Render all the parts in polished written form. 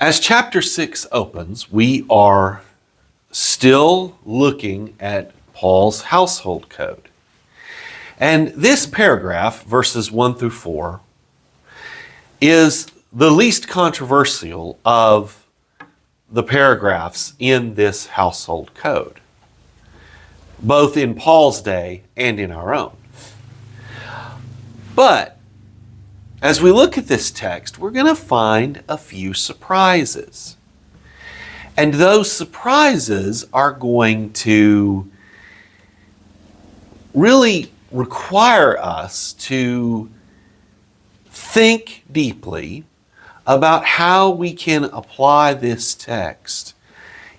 As chapter 6 opens, we are still looking at Paul's household code. And this paragraph, verses 1 through 4, is the least controversial of the paragraphs in this household code, both in Paul's day and in our own. But as we look at this text, we're going to find a few surprises. And those surprises are going to really require us to think deeply about how we can apply this text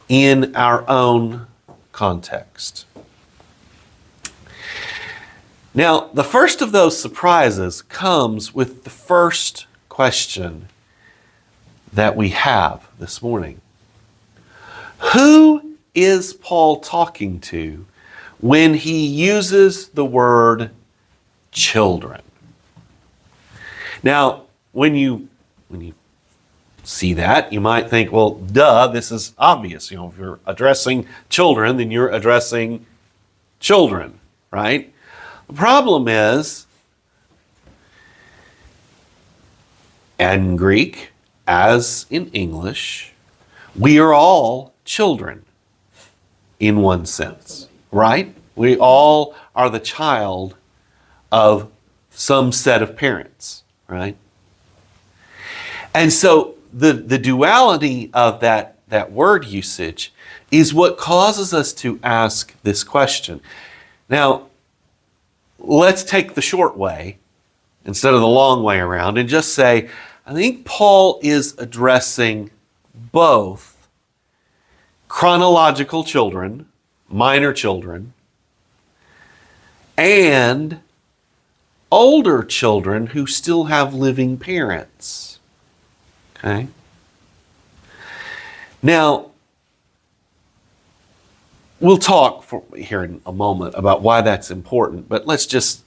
in our own context. Now, the first of those surprises comes with the first question that we have this morning. Who is Paul talking to when he uses the word children? Now, when you see that, you might think, well, duh, this is obvious. You know, if you're addressing children, then you're addressing children, right? The problem is, in Greek, as in English, we are all children in one sense, right? We all are the child of some set of parents, right? And so the duality of that word usage is what causes us to ask this question. Now, let's take the short way instead of the long way around and just say, I think Paul is addressing both chronological children, minor children, and older children who still have living parents. Okay? Now, we'll talk here in a moment about why that's important, but let's just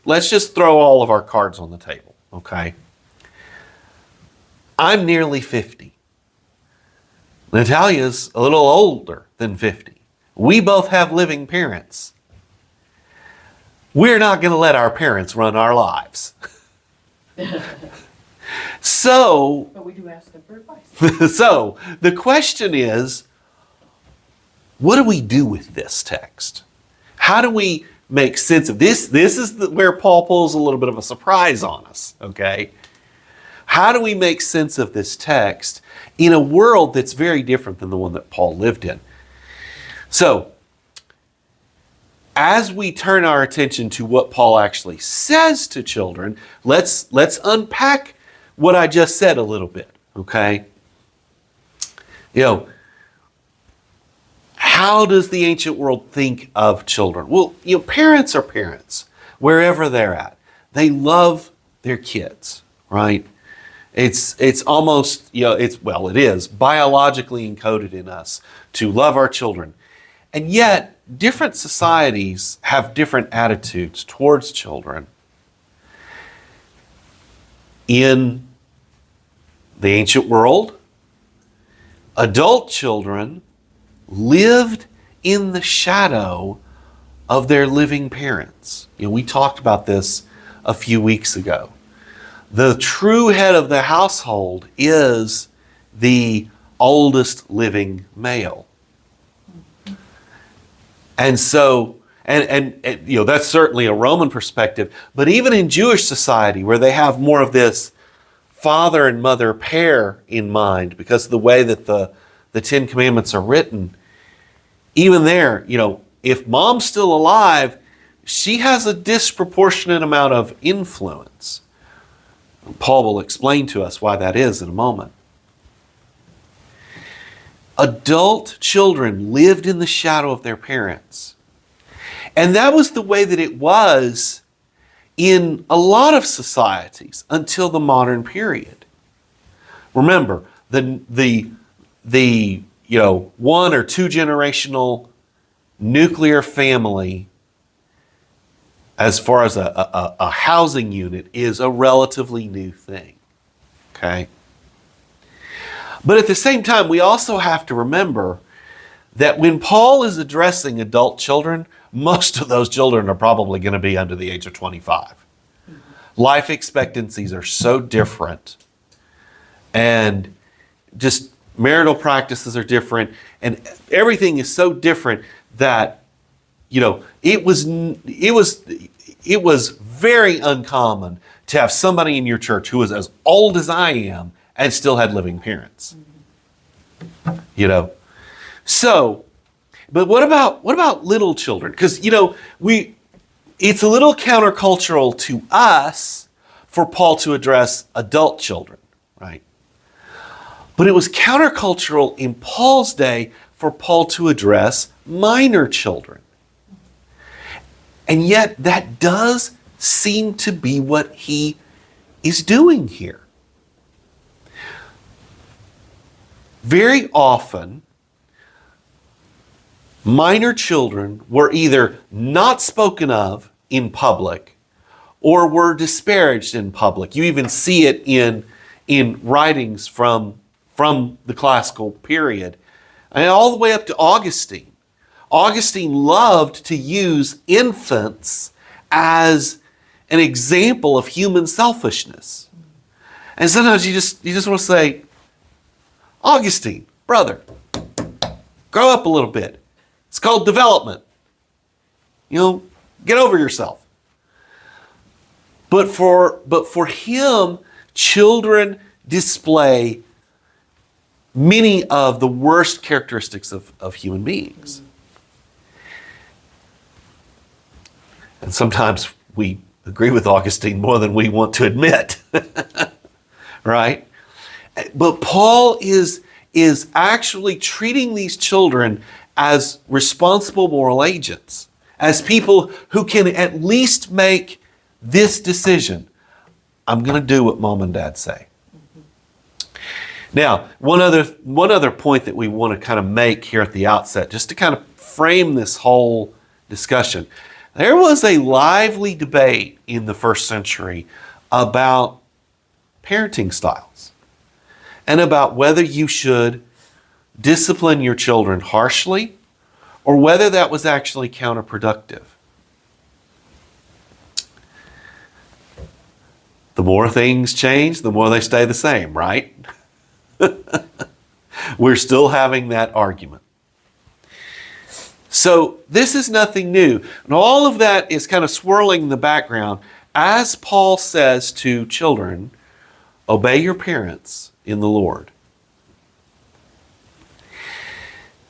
throw all of our cards on the table, okay? I'm nearly 50. Natalia's a little older than 50. We both have living parents. We're not going to let our parents run our lives. But we do ask them for advice. So the question is, what do we do with this text? How do we make sense of this? This is where Paul pulls a little bit of a surprise on us, okay? How do we make sense of this text in a world that's very different than the one that Paul lived in? So, as we turn our attention to what Paul actually says to children, let's unpack what I just said a little bit, okay? You know, how does the ancient world think of children? Well, you know, parents are parents, wherever they're at. They love their kids, right? It's almost, you know, it is biologically encoded in us to love our children. And yet, different societies have different attitudes towards children. In the ancient world, adult children lived in the shadow of their living parents. You know, we talked about this a few weeks ago. The true head of the household is the oldest living male. And so, and you know, that's certainly a Roman perspective, but even in Jewish society where they have more of this father and mother pair in mind because of the way that the Ten Commandments are written, even there, you know, if mom's still alive, she has a disproportionate amount of influence. Paul will explain to us why that is in a moment. Adult children lived in the shadow of their parents. And that was the way that it was in a lot of societies until the modern period. Remember, the you know, 1 or 2 generational nuclear family, as far as a housing unit, is a relatively new thing. Okay? But at the same time, we also have to remember that when Paul is addressing adult children, most of those children are probably going to be under the age of 25. Life expectancies are so different, and just marital practices are different, and everything is so different that, it was very uncommon to have somebody in your church who was as old as I am and still had living parents. So, but what about little children? Because it's a little countercultural to us for Paul to address adult children, right? But it was countercultural in Paul's day for Paul to address minor children. And yet that does seem to be what he is doing here. Very often, minor children were either not spoken of in public or were disparaged in public. You even see it in writings from the classical period, and all the way up to Augustine. Augustine loved to use infants as an example of human selfishness. And sometimes you just want to say, Augustine, brother, grow up a little bit. It's called development. Get over yourself. But for him, children display many of the worst characteristics of human beings. And sometimes we agree with Augustine more than we want to admit, right? But Paul is actually treating these children as responsible moral agents, as people who can at least make this decision. I'm going to do what mom and dad say. Now, one other point that we want to kind of make here at the outset, just to kind of frame this whole discussion. There was a lively debate in the first century about parenting styles and about whether you should discipline your children harshly or whether that was actually counterproductive. The more things change, the more they stay the same, right? We're still having that argument. So this is nothing new. And all of that is kind of swirling in the background as Paul says to children, obey your parents in the Lord.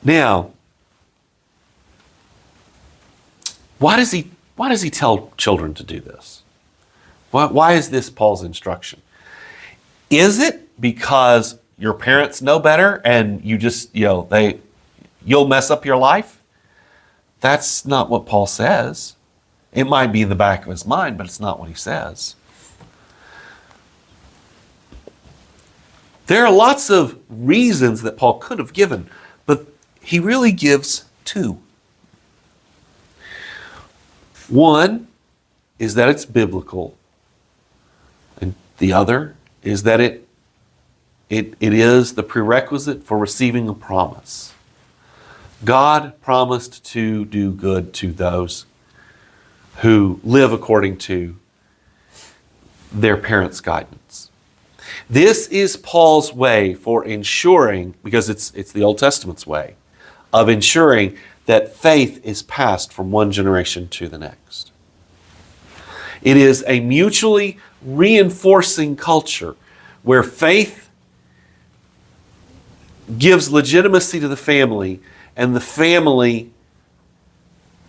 Now, why does he tell children to do this? Why is this Paul's instruction? Is it because your parents know better and you just, you'll mess up your life? That's not what Paul says. It might be in the back of his mind, but it's not what he says. There are lots of reasons that Paul could have given, but he really gives two. One is that it's biblical, and the other is that it is the prerequisite for receiving a promise. God promised to do good to those who live according to their parents' guidance. This is Paul's way for ensuring, because it's the Old Testament's way, of ensuring that faith is passed from one generation to the next. It is a mutually reinforcing culture where faith gives legitimacy to the family and the family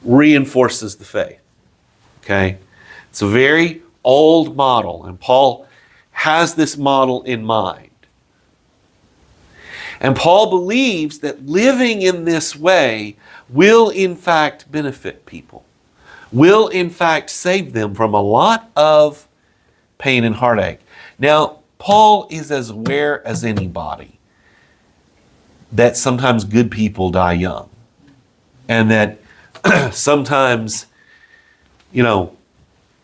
reinforces the faith. Okay? It's a very old model, and Paul has this model in mind. And Paul believes that living in this way will in fact benefit people, will in fact save them from a lot of pain and heartache. Now, Paul is as aware as anybody that sometimes good people die young, and that sometimes,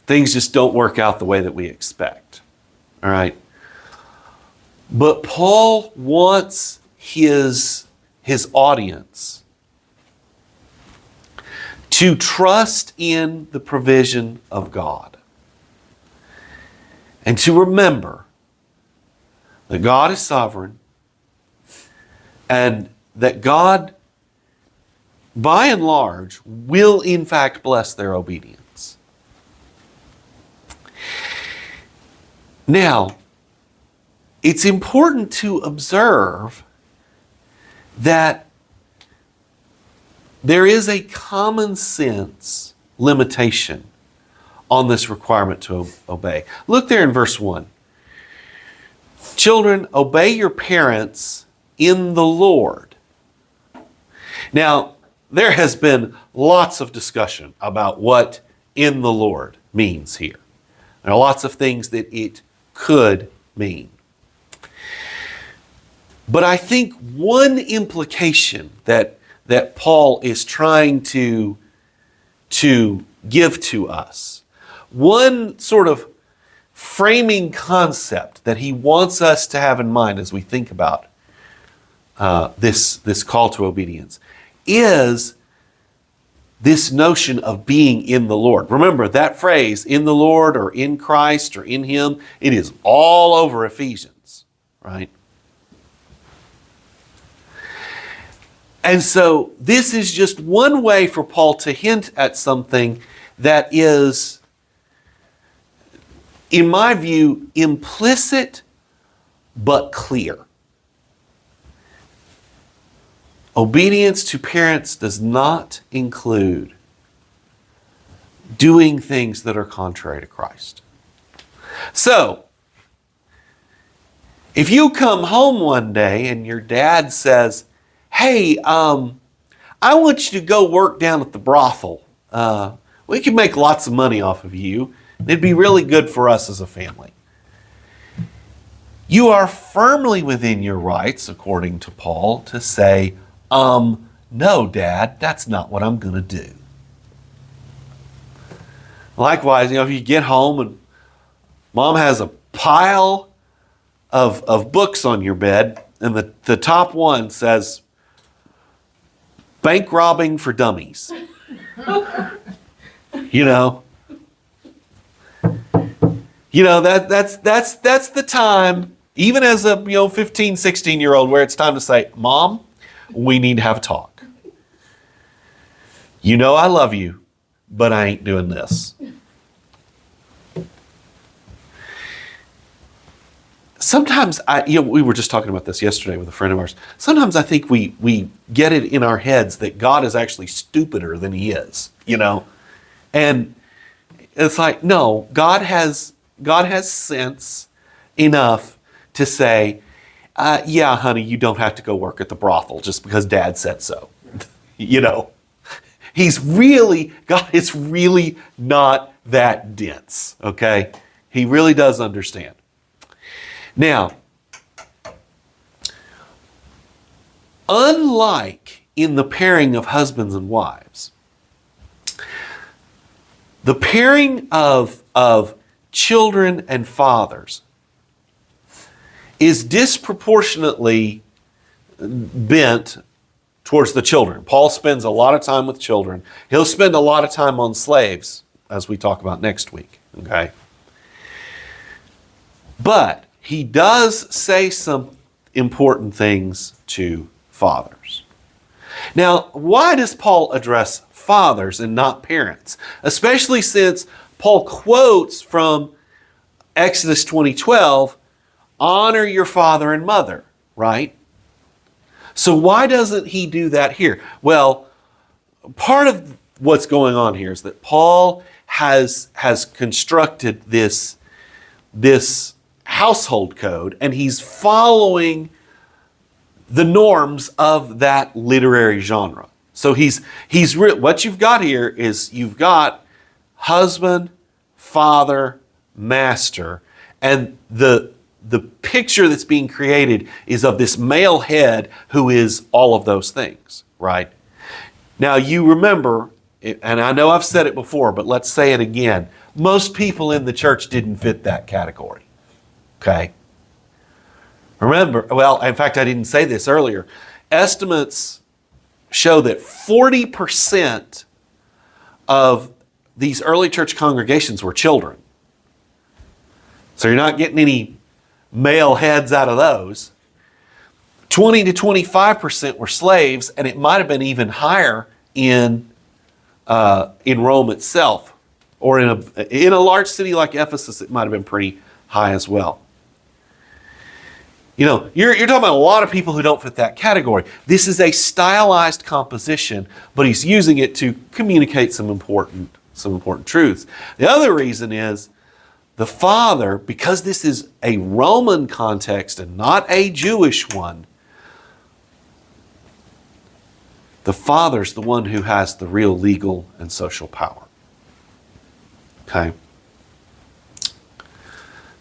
things just don't work out the way that we expect. All right? But Paul wants his audience to trust in the provision of God and to remember that God is sovereign and that God, by and large, will in fact bless their obedience. Now, it's important to observe that there is a common sense limitation on this requirement to obey. Look there in verse 1. Children, obey your parents in the Lord. Now, there has been lots of discussion about what in the Lord means here. There are lots of things that it could mean. But I think one implication that Paul is trying to give to us, one sort of framing concept that he wants us to have in mind as we think about this call to obedience, is this notion of being in the Lord. Remember that phrase, in the Lord or in Christ or in Him, it is all over Ephesians, right? And so this is just one way for Paul to hint at something that is, in my view, implicit but clear. Obedience to parents does not include doing things that are contrary to Christ. So, if you come home one day and your dad says, "Hey, I want you to go work down at the brothel. We can make lots of money off of you. It'd be really good for us as a family." You are firmly within your rights, according to Paul, to say, no, Dad, that's not what I'm going to do. Likewise, if you get home and Mom has a pile of books on your bed, and the top one says, "Bank Robbing for Dummies." That's the time, even as a 15, 16-year-old, where it's time to say, "Mom, we need to have a talk. I love you, but I ain't doing this." Sometimes, we were just talking about this yesterday with a friend of ours. Sometimes I think we get it in our heads that God is actually stupider than He is, And it's like, no, God has sense enough to say, "Yeah, honey, you don't have to go work at the brothel just because Dad said so." God is really not that dense, okay? He really does understand. Now, unlike in the pairing of husbands and wives, the pairing of children and fathers is disproportionately bent towards the children. Paul spends a lot of time with children. He'll spend a lot of time on slaves, as we talk about next week, okay? But he does say some important things to fathers. Now, why does Paul address fathers and not parents? Especially since Paul quotes from Exodus 20:12, "Honor your father and mother," right? So why doesn't he do that here? Well, part of what's going on here is that Paul has constructed this household code, and he's following the norms of that literary genre. So what you've got here is you've got husband, father, master, and the picture that's being created is of this male head who is all of those things, right? Now you remember, and I know I've said it before, but let's say it again. Most people in the church didn't fit that category, okay? Remember, well, in fact, I didn't say this earlier. Estimates show that 40% of these early church congregations were children. So you're not getting any male heads out of those. 20 to 25% were slaves, and it might have been even higher in Rome itself. Or in a large city like Ephesus, it might have been pretty high as well. You know, you're talking about a lot of people who don't fit that category. This is a stylized composition, but he's using it to communicate some important truths. The other reason is the father, because this is a Roman context and not a Jewish one, the father's the one who has the real legal and social power. Okay?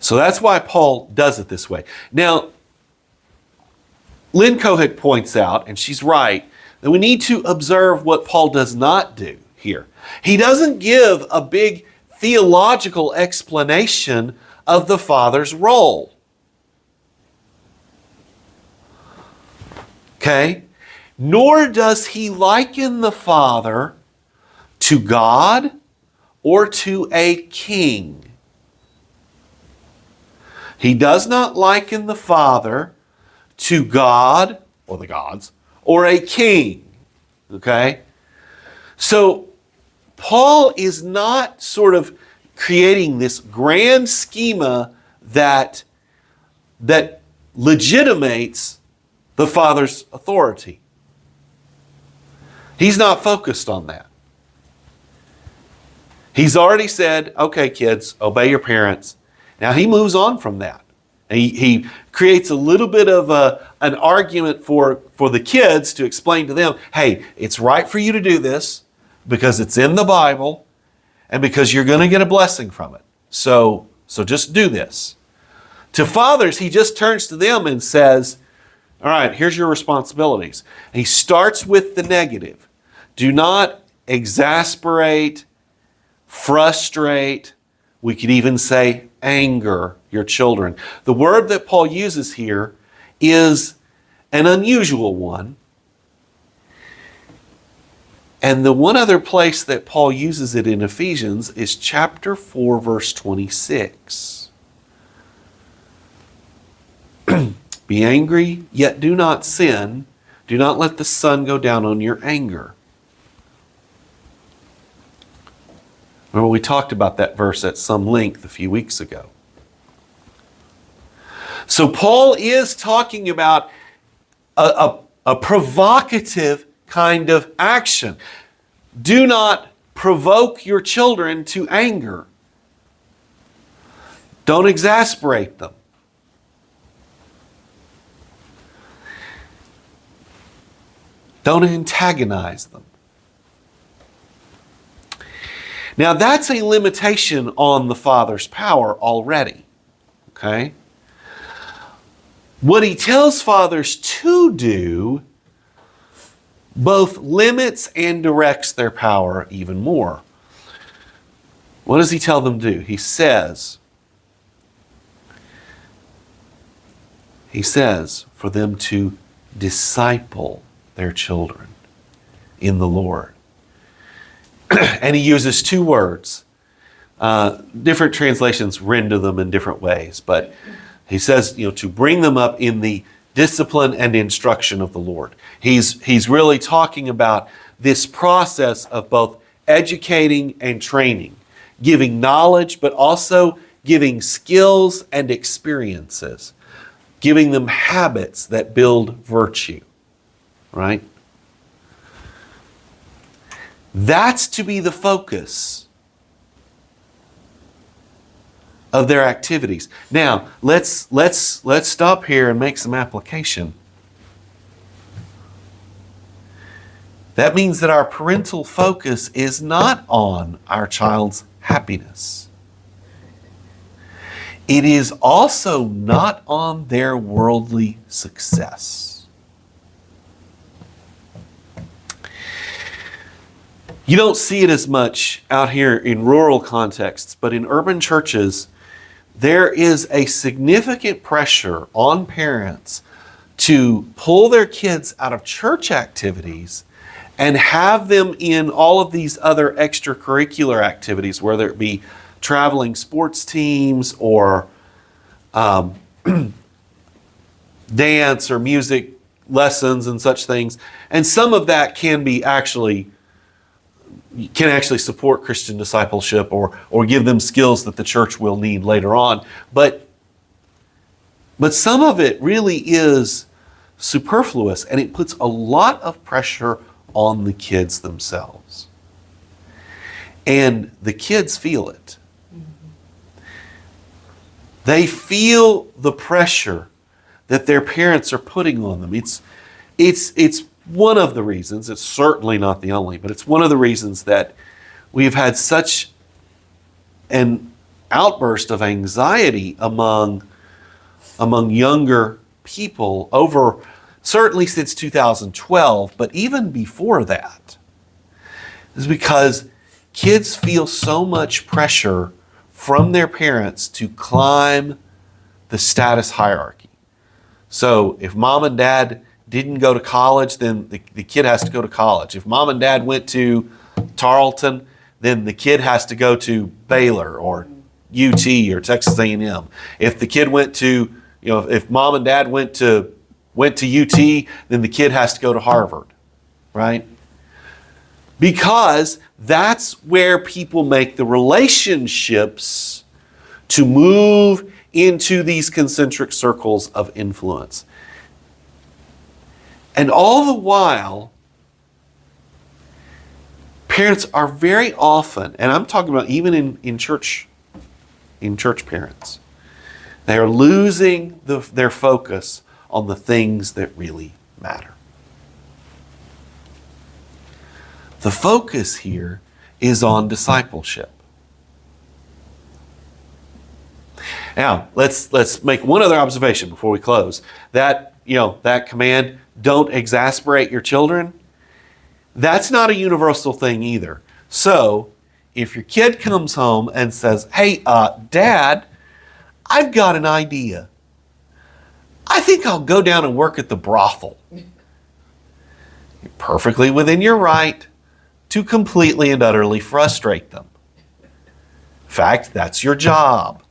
So that's why Paul does it this way. Now, Lynn Cohick points out, and she's right, that we need to observe what Paul does not do here. He doesn't give a big theological explanation of the Father's role. Okay? Nor does he liken the Father to God or to a king. He does not liken the Father to God, or the gods, or a king. Okay? So, Paul is not sort of creating this grand schema that legitimates the Father's authority. He's not focused on that. He's already said, okay, kids, obey your parents. Now, he moves on from that. He creates a little bit of an argument for the kids to explain to them, hey, it's right for you to do this because it's in the Bible and because you're going to get a blessing from it. So just do this. To fathers, he just turns to them and says, all right, here's your responsibilities. And he starts with the negative. Do not exasperate, frustrate, we could even say anger your children. The word that Paul uses here is an unusual one. And the one other place that Paul uses it in Ephesians is chapter 4, verse 26. Be angry, yet do not sin. Do not let the sun go down on your anger. Remember, we talked about that verse at some length a few weeks ago. So Paul is talking about a provocative kind of action. Do not provoke your children to anger. Don't exasperate them. Don't antagonize them. Now, that's a limitation on the Father's power already. Okay? What he tells fathers to do both limits and directs their power even more. What does he tell them to do? He says for them to disciple their children in the Lord. And he uses two words. Different translations render them in different ways, but he says, to bring them up in the discipline and instruction of the Lord. He's really talking about this process of both educating and training, giving knowledge, but also giving skills and experiences, giving them habits that build virtue, right? That's to be the focus of their activities. Now, let's stop here and make some application. That means that our parental focus is not on our child's happiness. It is also not on their worldly success. You don't see it as much out here in rural contexts, but in urban churches, there is a significant pressure on parents to pull their kids out of church activities and have them in all of these other extracurricular activities, whether it be traveling sports teams or dance or music lessons and such things. And some of that can actually support Christian discipleship or give them skills that the church will need later on. But some of it really is superfluous, and it puts a lot of pressure on the kids themselves. And the kids feel it. They feel the pressure that their parents are putting on them. It's one of the reasons, it's certainly not the only, but it's one of the reasons that we've had such an outburst of anxiety among younger people over, certainly since 2012, but even before that, is because kids feel so much pressure from their parents to climb the status hierarchy. So if mom and dad didn't go to college, then the kid has to go to college. If mom and dad went to Tarleton, then the kid has to go to Baylor or UT or Texas A&M. If the kid went to, if mom and dad went to UT, then the kid has to go to Harvard, right? Because that's where people make the relationships to move into these concentric circles of influence. And all the while, parents are very often, and I'm talking about even in church parents, they are losing their focus on the things that really matter. The focus here is on discipleship. Now, let's make one other observation before we close. That command, don't exasperate your children, that's not a universal thing either. So, if your kid comes home and says, hey, Dad, I've got an idea. I think I'll go down and work at the brothel. You're perfectly within your right to completely and utterly frustrate them. In fact, that's your job.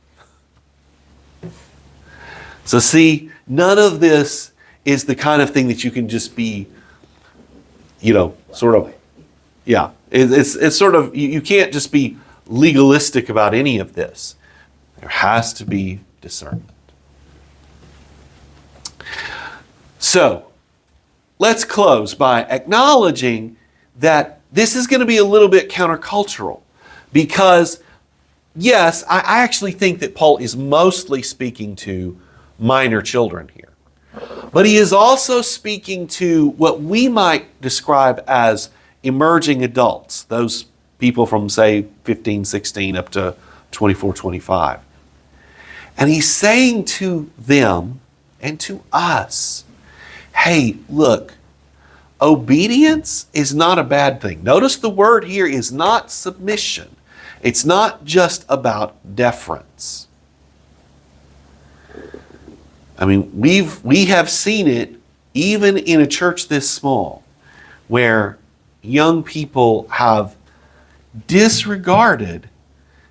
So see, none of this is the kind of thing that you can just be, it's sort of, you can't just be legalistic about any of this. There has to be discernment. So, let's close by acknowledging that this is going to be a little bit countercultural because, yes, I actually think that Paul is mostly speaking to minor children here. But he is also speaking to what we might describe as emerging adults, those people from, say, 15, 16 up to 24, 25. And he's saying to them and to us, hey, look, obedience is not a bad thing. Notice the word here is not submission. It's not just about deference. I mean, we have seen it even in a church this small, where young people have disregarded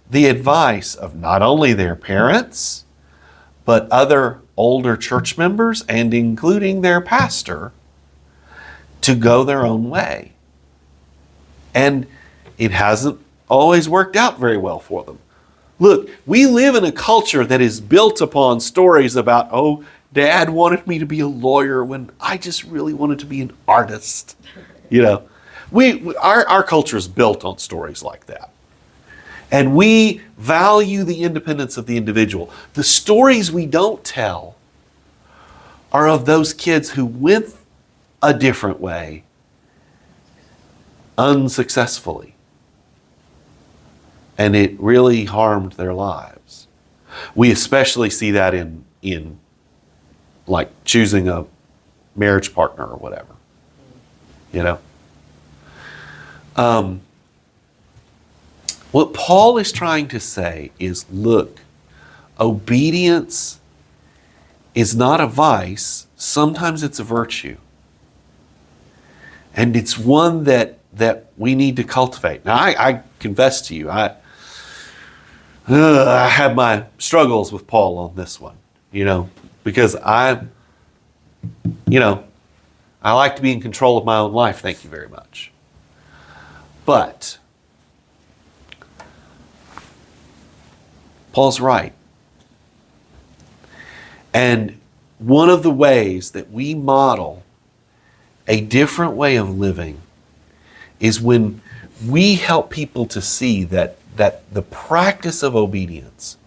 the advice of not only their parents, but other older church members and including their pastor to go their own way. And it hasn't always worked out very well for them. Look, we live in a culture that is built upon stories about, oh, Dad wanted me to be a lawyer when I just really wanted to be an artist. Our culture is built on stories like that. And we value the independence of the individual. The stories we don't tell are of those kids who went a different way unsuccessfully. And it really harmed their lives. We especially see that in like choosing a marriage partner or whatever. What Paul is trying to say is, look, Obedience is not a vice. Sometimes it's a virtue. And it's one that we need to cultivate. Now, I confess to you, I have my struggles with Paul on this one, because I like to be in control of my own life. Thank you very much. But Paul's right. And one of the ways that we model a different way of living is when we help people to see that the practice of obedience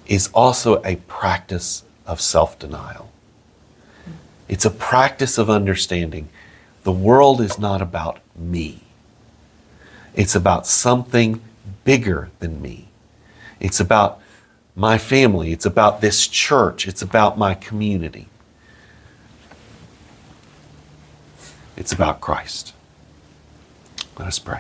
is also a practice of self-denial. It's a practice of understanding the world is not about me. It's about something bigger than me. It's about my family. It's about this church. It's about my community. It's about Christ. Let us pray.